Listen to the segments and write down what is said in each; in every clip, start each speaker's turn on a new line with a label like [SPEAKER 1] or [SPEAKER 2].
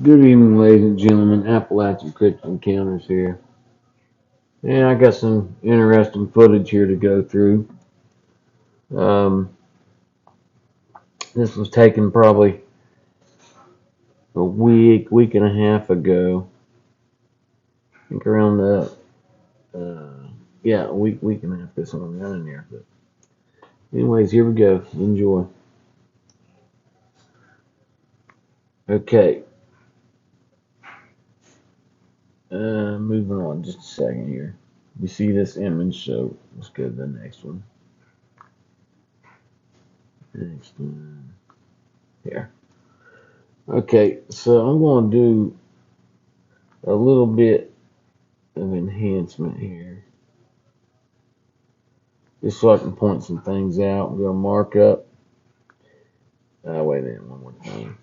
[SPEAKER 1] Good evening, ladies and gentlemen. Appalachian Cryptid Encounters here. And I got some interesting footage here to go through. Um, this was taken probably a week and a half ago. I think around a week and a half ago, something around in there. But anyways, here we go. Enjoy. Okay. Moving on just a second here. You see this image, so let's go to the next one. Next one. Here. Okay, so I'm going to do a little bit of enhancement here, just so I can point some things out. I'm going to mark up. Wait a minute, one more thing.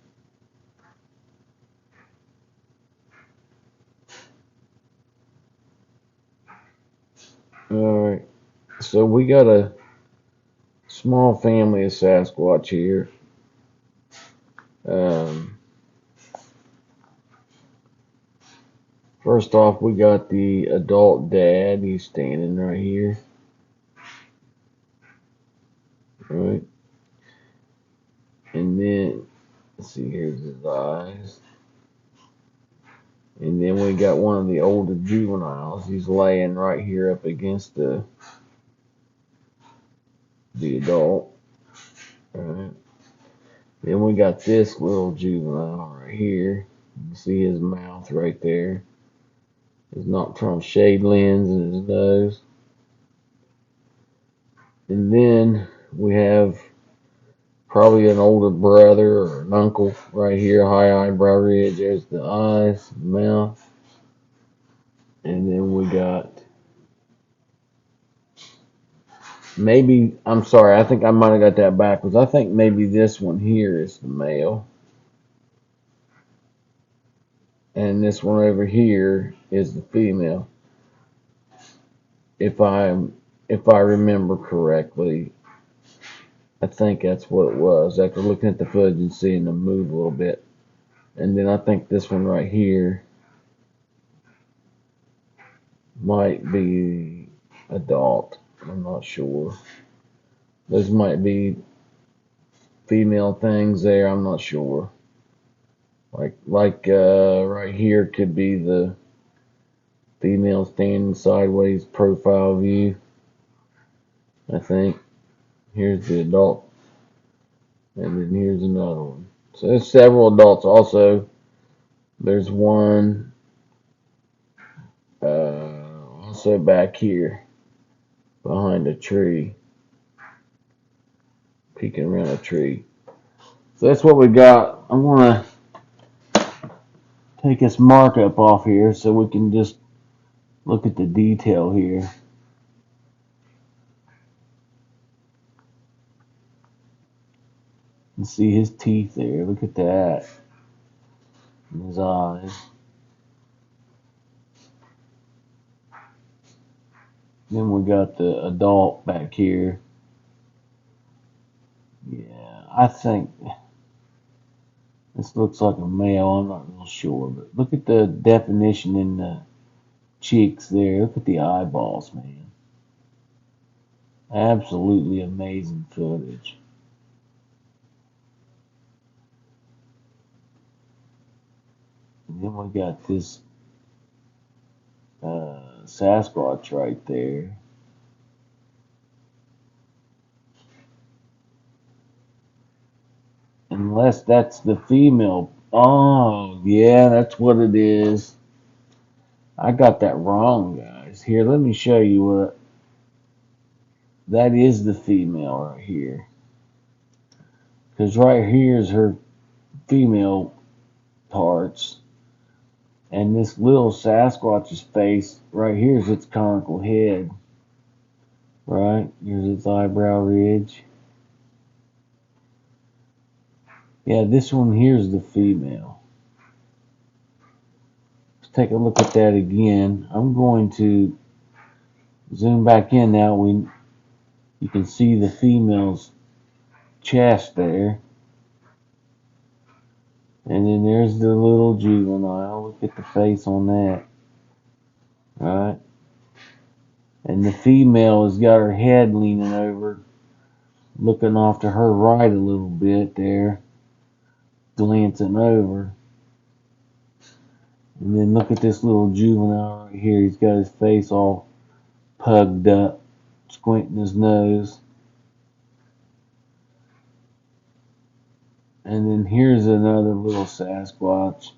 [SPEAKER 1] All right, so we got a small family of Sasquatch here. Um, First off, we got the adult dad. He's standing right here. All right, and then let's see. Here's his eyes. And then we got one of the older juveniles. He's laying right here up against the adult. All right. Then we got this little juvenile right here. You can see his mouth right there. His nocturnal shade lens in his nose. And then we have probably an older brother or an uncle right here, high eyebrow ridge. There's the eyes, the mouth. And then we got I'm sorry, I think I might have got that backwards. I think maybe this one here is the male. And this one over here is the female. If I remember correctly, I think that's what it was. After looking at the footage and seeing them move a little bit. And then I think this one right here might be adult. I'm not sure. Those might be female things there. I'm not sure. Like right here could be the female standing sideways profile view. I think. Here's the adult. And then here's another one. So there's several adults also. There's one also back here behind a tree, peeking around a tree. So that's what we got. I'm going to take this markup off here so we can just look at the detail here. And see his teeth there. Look at that. And his eyes. Then we got the adult back here. Yeah, I think this looks like a male. I'm not real sure, but look at the definition in the cheeks there. Look at the eyeballs, man. Absolutely amazing footage. And then we got this Sasquatch right there. Unless that's the female. Oh, yeah, that's what it is. I got that wrong, guys. Here, let me show you what. That is the female right here. Because right here is her female parts. And this little Sasquatch's face right here is its conical head. Right? Here's its eyebrow ridge. Yeah, this one here is the female. Let's take a look at that again. I'm going to zoom back in now. You can see the female's chest there. And then there's the little little juvenile. Look at the face on that. Right? And the female has got her head leaning over, looking off to her right a little bit there, glancing over. And then look at this little juvenile right here. He's got his face all pugged up, squinting his nose. And then here's another little Sasquatch.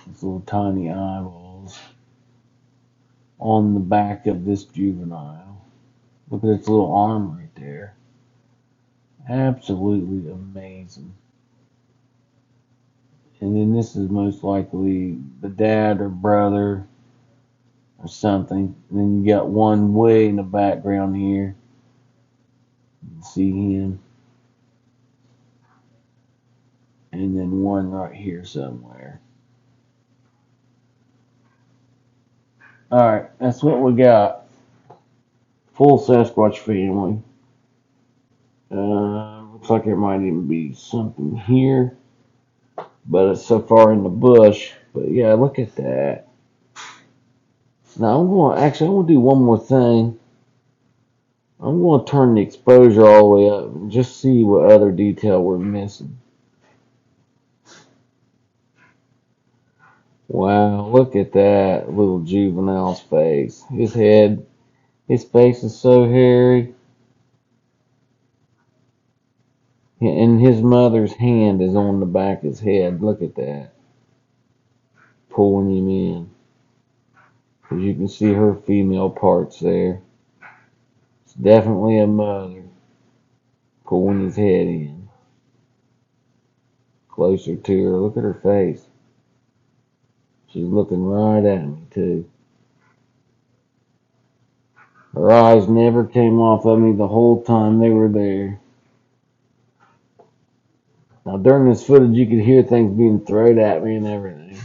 [SPEAKER 1] These little tiny eyeballs on the back of this juvenile. Look at its little arm right there. Absolutely amazing. And then this is most likely the dad or brother or something. And then you got one way in the background here. You can see him. And then one right here somewhere. Alright, that's what we got. Full Sasquatch family. Looks like there might even be something here. But it's so far in the bush. But yeah, look at that. Now I'm going to do one more thing. I'm going to turn the exposure all the way up and just see what other detail we're missing. Wow, look at that little juvenile's face. His face is so hairy. And his mother's hand is on the back of his head. Look at that. Pulling him in. As you can see her female parts there. It's definitely a mother pulling his head in. Closer to her. Look at her face. She's looking right at me too. Her eyes never came off of me the whole time they were there. Now during this footage you could hear things being thrown at me and everything.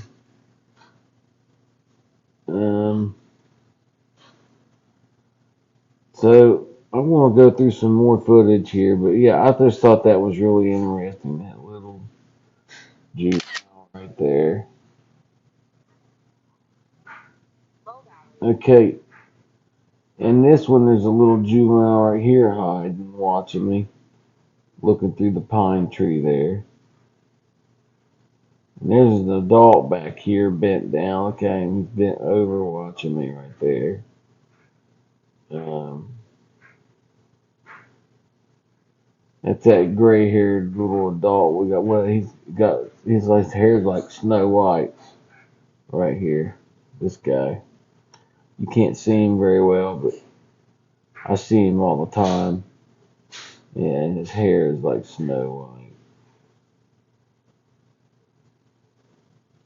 [SPEAKER 1] So I'm going to go through some more footage here, but yeah, I just thought that was really interesting, that little juvenile right there. Okay, in this one there's a little juvenile right here hiding, watching me, looking through the pine tree there. And there's an adult back here bent down, okay, and he's bent over watching me right there. That's that gray-haired little adult. We got he's got his hair's like Snow White right here. This guy. You can't see him very well, but I see him all the time. Yeah, and his hair is like Snow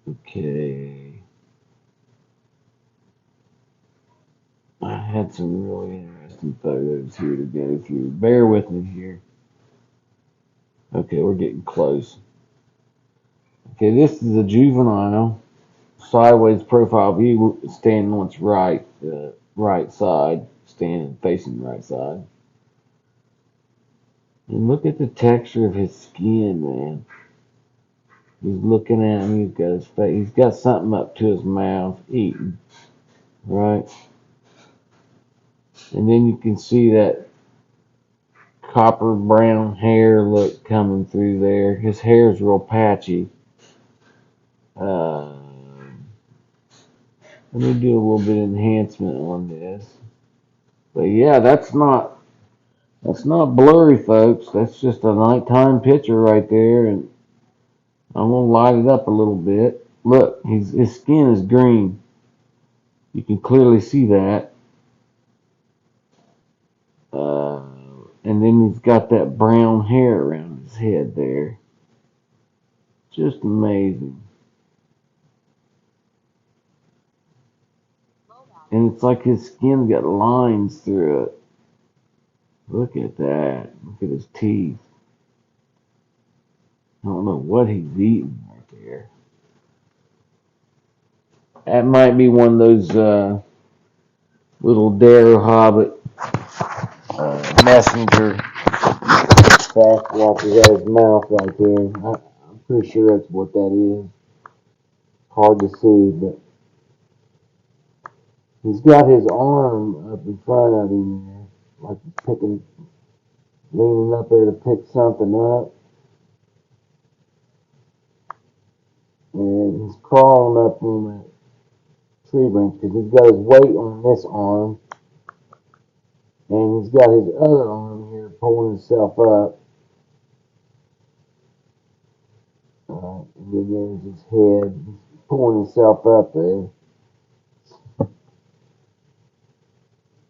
[SPEAKER 1] White. Okay. I had some really interesting photos here to go through. Bear with me here. Okay, we're getting close. Okay, this is a juvenile. Sideways profile view, standing on its right side, standing facing the right side. And look at the texture of his skin, man. He's looking at me. He's got his face. He's got something up to his mouth, eating, right? And then you can see that copper brown hair look coming through there. His hair is real patchy. Let me do a little bit of enhancement on this. But yeah, that's not blurry, folks. That's just a nighttime picture right there, and I'm gonna light it up a little bit. Look, his skin is green. You can clearly see that. And then he's got that brown hair around his head there. Just amazing. And it's like his skin's got lines through it. Look at that. Look at his teeth. I don't know what he's eating right there. That might be one of those little Darrow Hobbit messenger Sasquatch. He got his mouth right there. I'm pretty sure that's what that is. hard to see, but he's got his arm up in front of him there, like he's leaning up there to pick something up. And he's crawling up on that tree branch because he's got his weight on this arm. And he's got his other arm here pulling himself up. And then there's his head. He's pulling himself up there.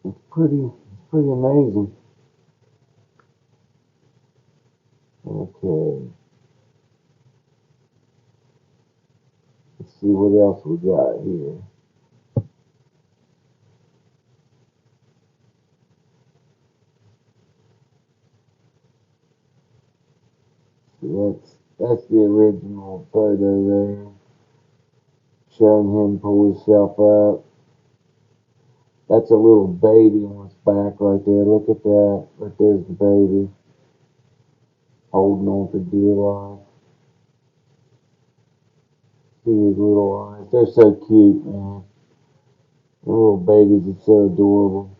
[SPEAKER 1] It's pretty amazing. Okay. Let's see what else we got here. So that's the original photo there, showing him pull himself up. That's a little baby on his back right there. Look at that. Right there's the baby holding on for dear life. See his little eyes. They're so cute, man. The little babies are so adorable.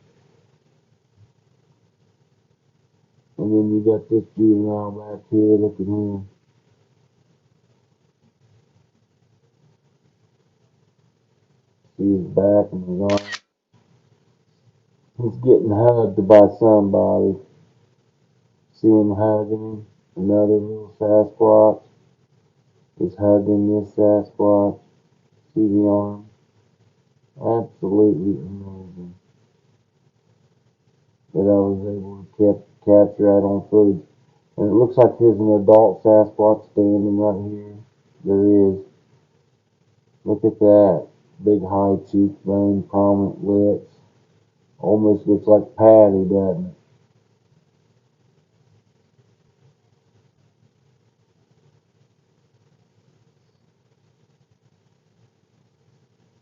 [SPEAKER 1] And then you got this juvenile back here. Look at him. See his back and his arms. He's getting hugged by somebody. See him hugging him. Another little Sasquatch is hugging this Sasquatch. See the arm? Absolutely amazing that I was able to capture that on footage. And it looks like here's an adult Sasquatch standing right here. There is. Look at that. Big high cheekbone, prominent lips. Almost looks like Patty, doesn't it?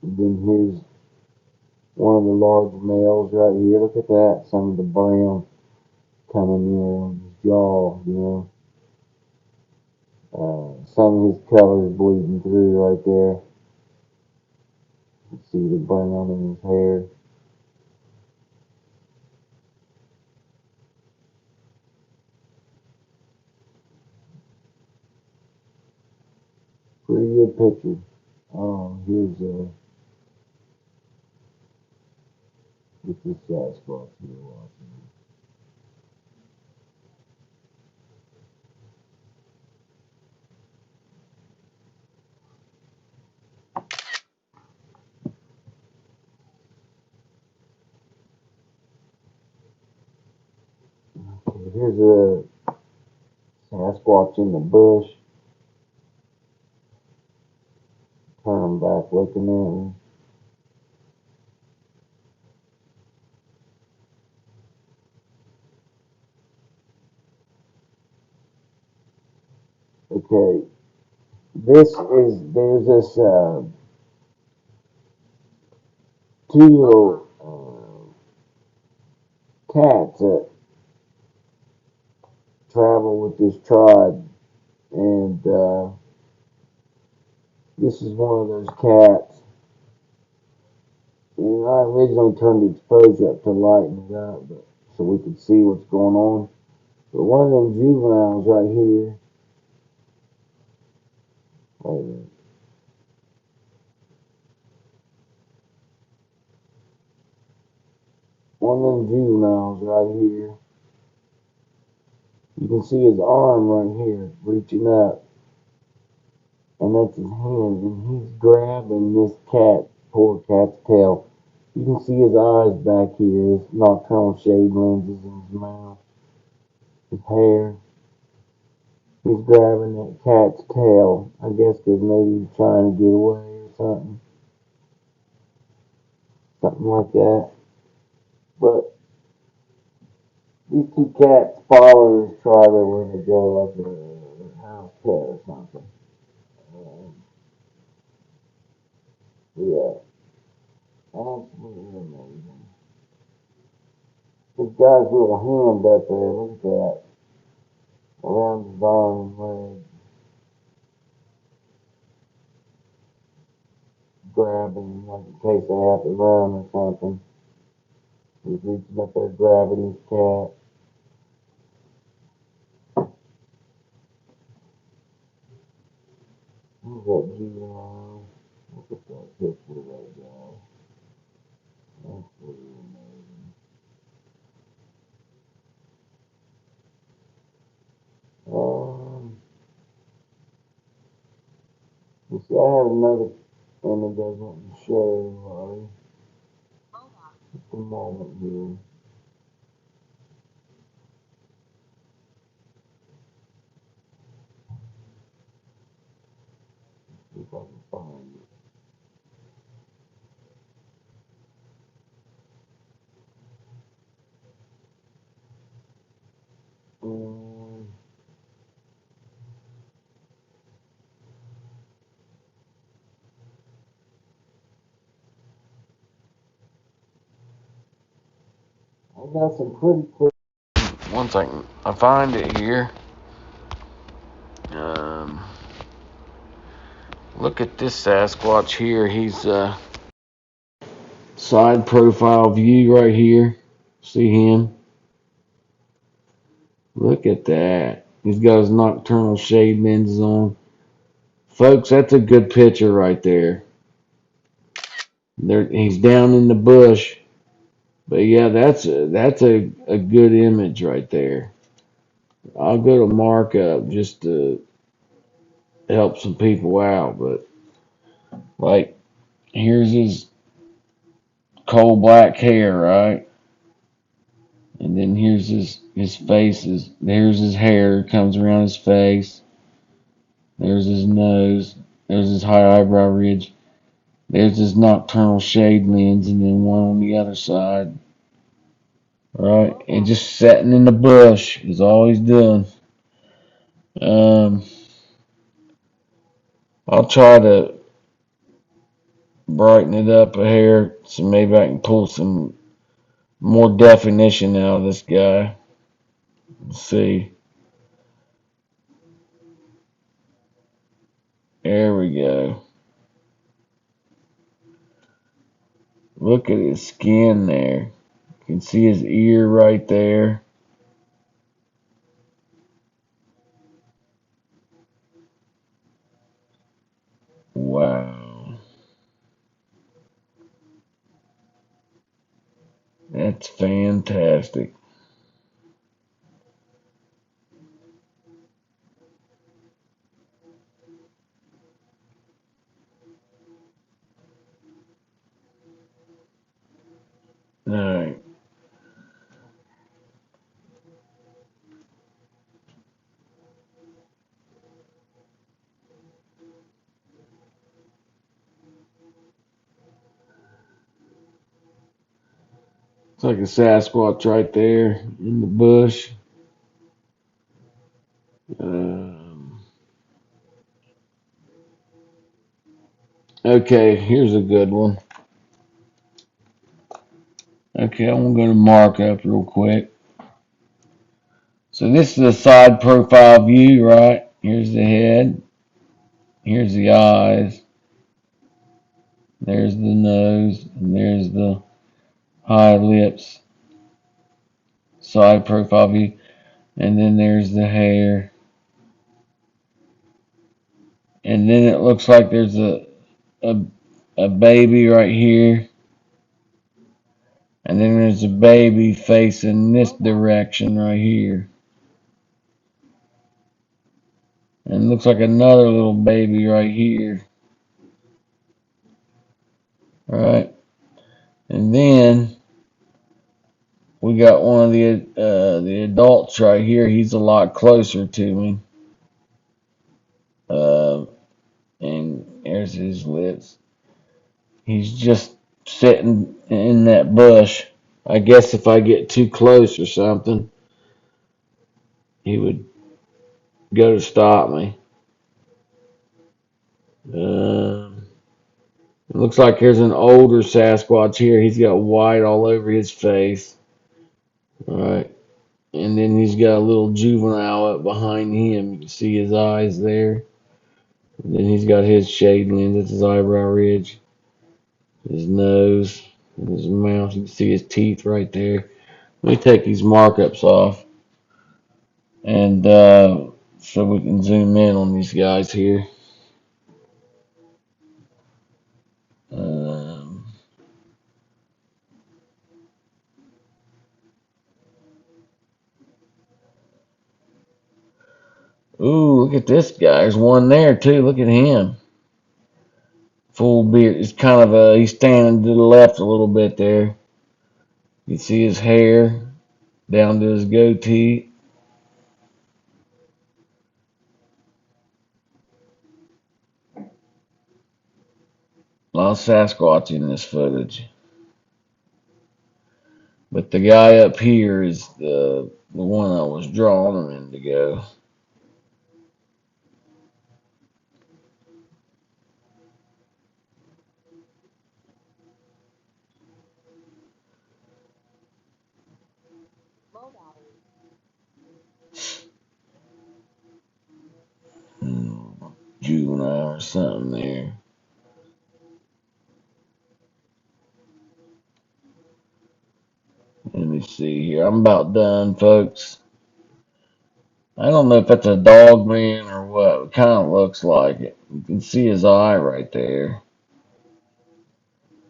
[SPEAKER 1] And then here's one of the large males right here. Look at that. Some of the brown coming in on his jaw, you know. Some of his colors bleeding through right there. You can see the brown in his hair. Pretty good picture. Here's with this Sasquatch here watching. Okay, here's a Sasquatch in the bush. Turn him back looking at me. Okay, there's this two little cats that travel with this tribe, and this is one of those cats. And I originally turned the exposure up to lighten it up, but so we could see what's going on. But one of them juveniles right here, wait a minute. One of them juveniles right here, you can see his arm right here reaching up, and that's his hand, and he's grabbing this poor cat's tail. You can see his eyes back here, his nocturnal shade lenses in his mouth, his hair. He's grabbing that cat's tail, I guess because maybe he's trying to get away or something. Something like that. But these two cats follow his tribe everywhere they go, like a house pet or something. Um, yeah, absolutely amazing. This guy's little hand up there, look at that, around his arm and leg. grabbing, like in case they have to run or something. He's reaching up there grabbing his cat. Who's that juvenile? Look at that picture of that guy. That's pretty amazing. You see, I have another image I want to show everybody at the moment here. See if I can find it. Um, I got some pretty cool. One second, I find it here. Look at this Sasquatch here. He's side profile view right here. See him? Look at that. He's got his nocturnal shade lenses on. Folks, that's a good picture right there. He's down in the bush. But yeah, that's a good image right there. I'll go to markup just to help some people out, but like here's his coal black hair, right? And then here's his face there's his hair comes around his face. There's his nose. There's his high eyebrow ridge. There's his nocturnal shade lens, and then one on the other side. Right? And just sitting in the bush is all he's doing. Um, I'll try to brighten it up a hair so maybe I can pull some more definition out of this guy. Let's see. There we go. Look at his skin there. You can see his ear right there. Wow. That's fantastic. Alright. It's like a Sasquatch right there in the bush. Um, okay, here's a good one. Okay, I'm going to go to markup real quick. So this is a side profile view, right? Here's the head. Here's the eyes. There's the nose. And there's the high lips. Side profile view. And then there's the hair. And then it looks like there's a baby right here. And then there's a baby facing this direction right here. And it looks like another little baby right here. Right? And then we got one of the adults right here. He's a lot closer to me. And there's his lips. He's just sitting in that bush. I guess if I get too close or something, he would go to stop me. It looks like there's an older Sasquatch here. He's got white all over his face. Alright. And then he's got a little juvenile up behind him. You can see his eyes there. And then he's got his shade lens. That's his eyebrow ridge. his nose, his mouth. You can see his teeth right there. Let me take these markups off, and so we can zoom in on these guys here. Um, Ooh, look at this guy. There's one there too. Look at him. Full beard. It's kind of he's standing to the left a little bit there. You see his hair down to his goatee. A lot of Sasquatch in this footage. But the guy up here is the one I was drawing a minute ago. Juvenile or something there. Let me see here. I'm about done, folks. I don't know if that's a dog man or what. It kind of looks like it. You can see his eye right there.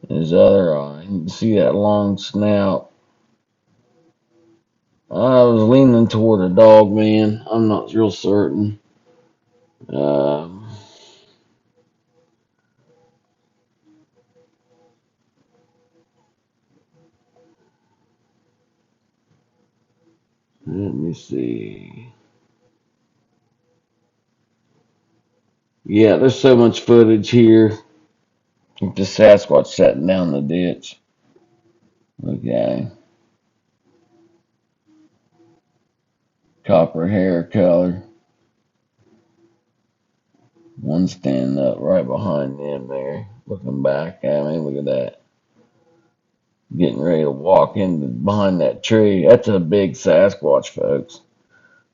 [SPEAKER 1] His other eye. You can see that long snout. I was leaning toward a dog man. I'm not real certain. Um, Let me see. Yeah, there's so much footage here. The Sasquatch sitting down the ditch. Okay. Copper hair color. One standing up right behind them there, looking back at me. Look at that. Getting ready to walk in behind that tree. That's a big Sasquatch, folks.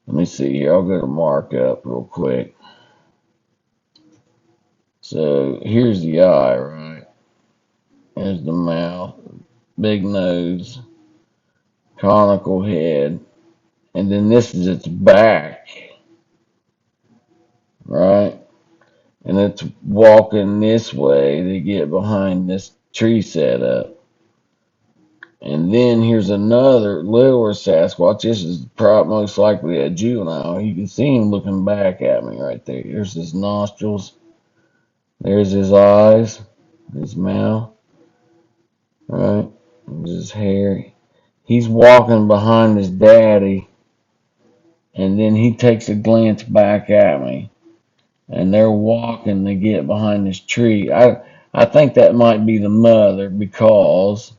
[SPEAKER 1] Let me see here. I'll go to mark up real quick. So here's the eye, right? There's the mouth, big nose, conical head, and then this is its back, right? And it's walking this way to get behind this tree setup. And then here's another littler Sasquatch. This is probably most likely a juvenile. You can see him looking back at me right there. There's his nostrils. There's his eyes, his mouth, right? There's his hair. He's walking behind his daddy, and then he takes a glance back at me. And they're walking to get behind this tree. I think that might be the mother because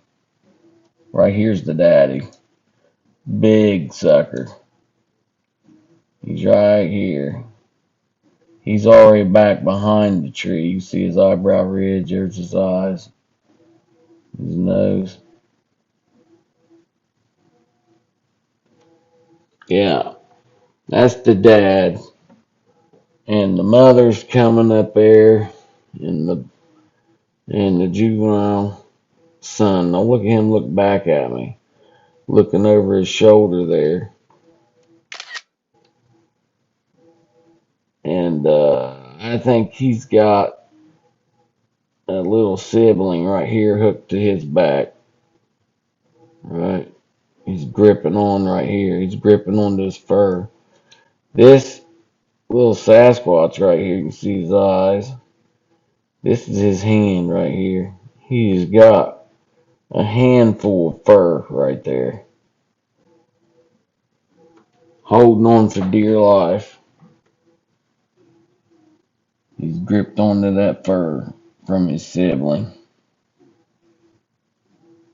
[SPEAKER 1] right here's the daddy. Big sucker. He's right here. He's already back behind the tree. You see his eyebrow ridge. There's his eyes. His nose. Yeah. That's the dad. And the mother's coming up there. And the juvenile son. Now look at him look back at me. Looking over his shoulder there. And I think he's got a little sibling right here hooked to his back. Right? He's gripping on right here. He's gripping onto his fur. This little Sasquatch right here, you can see his eyes. This is his hand right here. He has got a handful of fur right there. Holding on for dear life. He's gripped onto that fur from his sibling.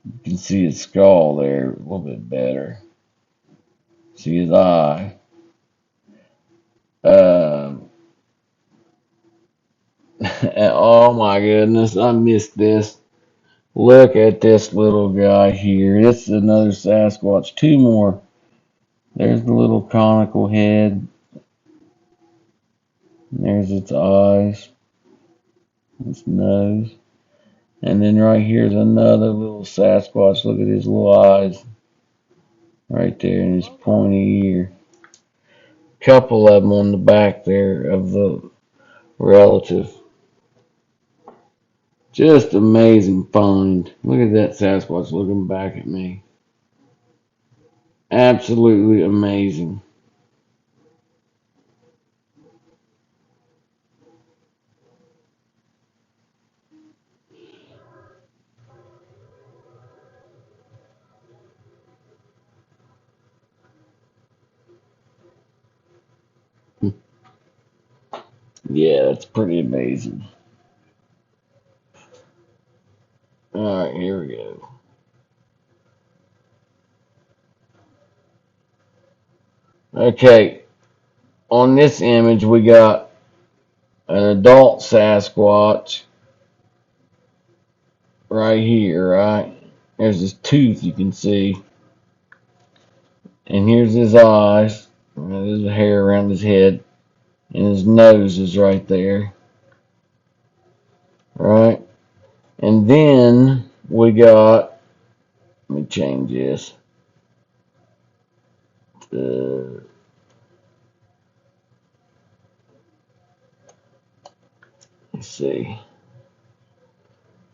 [SPEAKER 1] You can see his skull there a little bit better. See his eye. Oh my goodness, I missed this. Look at this little guy here. This is another Sasquatch. Two more. There's the little conical head. There's its eyes. Its nose. And then right here's another little Sasquatch. Look at his little eyes right there and his pointy ear. Couple of them on the back there of the relative. Just amazing find. Look at that Sasquatch looking back at me. Absolutely amazing. Yeah, that's pretty amazing. Alright, here we go. Okay, on this image we got an adult Sasquatch right here, right? There's his tooth you can see. And here's his eyes. And there's the hair around his head. And his nose is right there. Right? And then we got, let me change this. Let's see.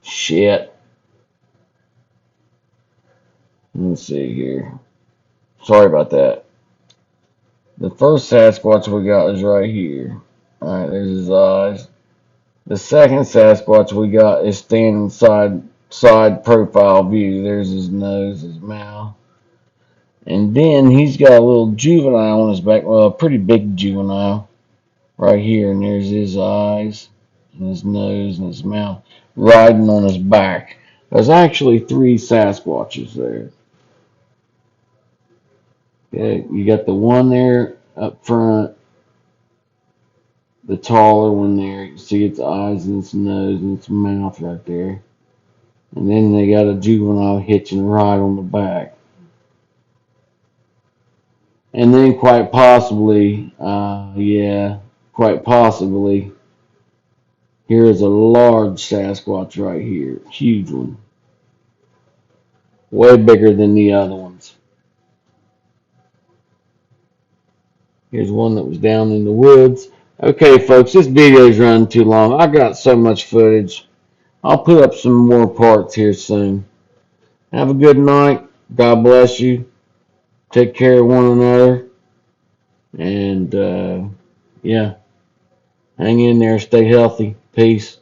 [SPEAKER 1] Shit. Let me see here. Sorry about that. The first Sasquatch we got is right here. Alright, there's his eyes. The second Sasquatch we got is standing side profile view. There's his nose, his mouth. And then he's got a little juvenile on his back. Well, a pretty big juvenile right here. And there's his eyes and his nose and his mouth riding on his back. There's actually 3 Sasquatches there. Okay, you got the one there up front, the taller one there. You see its eyes and its nose and its mouth right there. And then they got a juvenile hitching a ride on the back. And then quite possibly, quite possibly, here is a large Sasquatch right here. Huge one. Way bigger than the other ones. Here's one that was down in the woods. Okay, folks, this video's running too long. I got so much footage. I'll put up some more parts here soon. Have a good night. God bless you. Take care of one another. And, yeah, hang in there. Stay healthy. Peace.